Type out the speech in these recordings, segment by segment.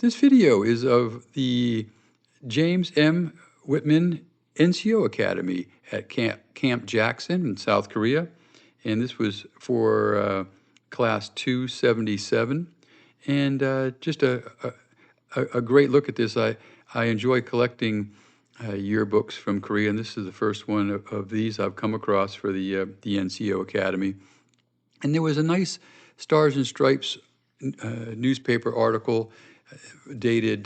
This video is of the James M. Wightman NCO Academy at Camp Jackson in South Korea. And this was for class 277. And just a great look at this. I enjoy collecting yearbooks from Korea, and this is the first one of these I've come across for the NCO Academy. And there was a nice Stars and Stripes newspaper article dated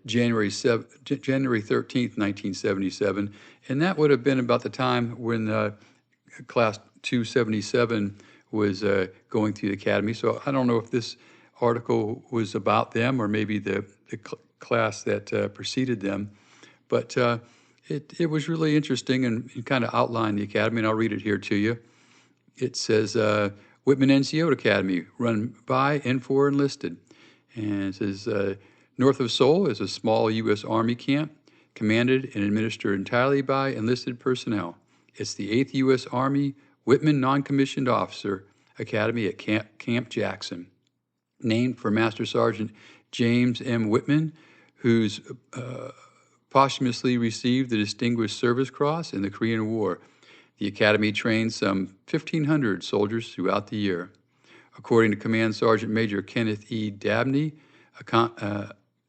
January 13th, 1977, and that would have been about the time when Class 277 was going through the academy. So I don't know if this article was about them or maybe the class that preceded them, but it was really interesting and kind of outlined the academy, and I'll read it here to you. It says, Wightman NCO Academy, run by and for enlisted. And it says, north of Seoul is a small U.S. Army camp, commanded and administered entirely by enlisted personnel. It's the 8th U.S. Army Wightman Non-Commissioned Officer Academy at Camp Jackson, named for Master Sergeant James M. Wightman, who's posthumously received the Distinguished Service Cross in the Korean War. The Academy trains some 1,500 soldiers throughout the year. According to Command Sergeant Major Kenneth E. Dabney,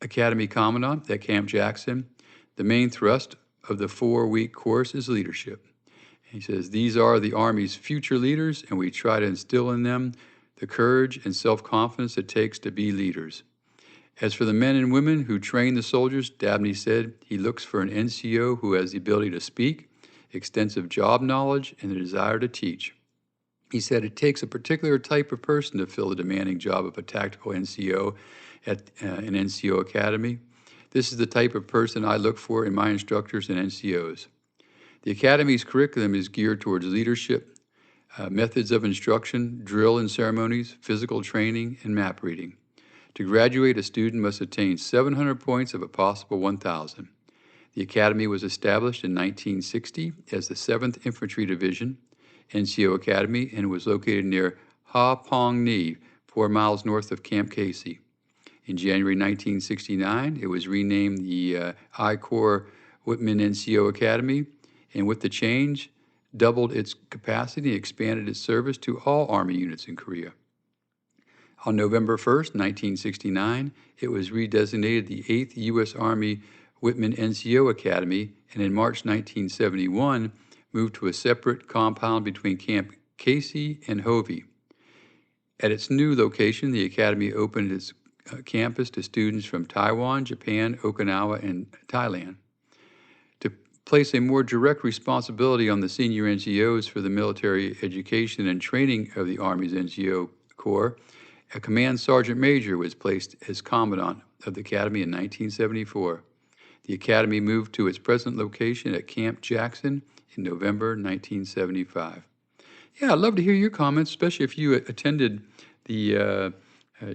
Academy Commandant at Camp Jackson, the main thrust of the 4-week course is leadership. He says, these are the Army's future leaders, and we try to instill in them the courage and self-confidence it takes to be leaders. As for the men and women who train the soldiers, Dabney said he looks for an NCO who has the ability to speak, extensive job knowledge, and the desire to teach. He said it takes a particular type of person to fill the demanding job of a tactical NCO at an NCO Academy. This is the type of person I look for in my instructors and NCOs. The Academy's curriculum is geared towards leadership, methods of instruction, drill and ceremonies, physical training, and map reading. To graduate, a student must attain 700 points of a possible 1,000. The Academy was established in 1960 as the 7th Infantry Division, NCO Academy, and was located near Ha Pong Ni, 4 miles north of Camp Casey. In January 1969, it was renamed the I Corps Wightman NCO Academy, and with the change, doubled its capacity and expanded its service to all Army units in Korea. On November 1st, 1969, it was redesignated the 8th U.S. Army Wightman NCO Academy, and in March 1971, moved to a separate compound between Camp Casey and Hovey. At its new location, the Academy opened its campus to students from Taiwan, Japan, Okinawa, and Thailand. To place a more direct responsibility on the senior NCOs for the military education and training of the Army's NCO Corps, a Command Sergeant Major was placed as Commandant of the Academy in 1974. The Academy moved to its present location at Camp Jackson in November 1975. Yeah, I'd love to hear your comments, especially if you attended the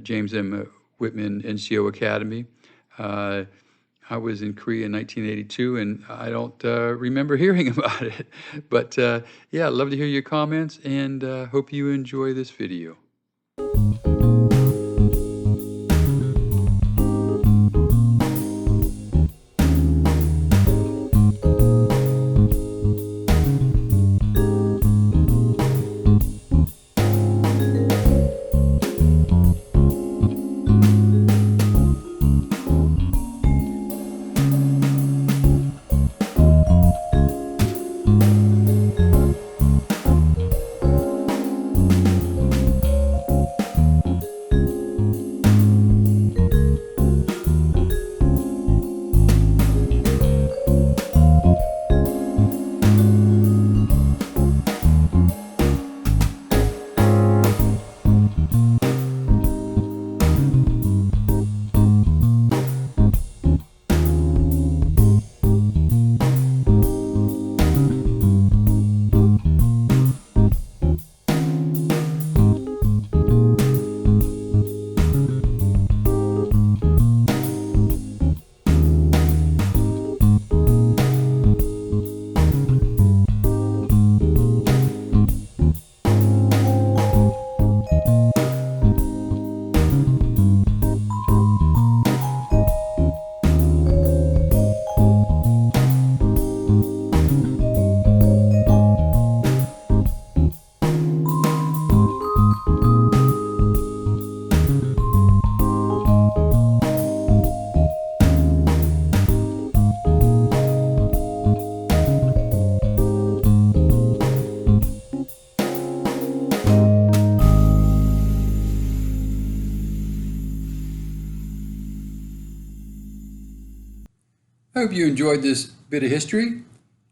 James M. Wightman NCO Academy. I was in Korea in 1982, and I don't remember hearing about it. But yeah, I'd love to hear your comments, and hope you enjoy this video. hope you enjoyed this bit of history.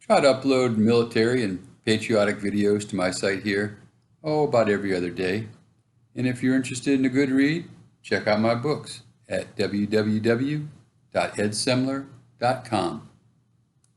Try to upload military and patriotic videos to my site here, about every other day. And if you're interested in a good read, check out my books at www.edsemler.com.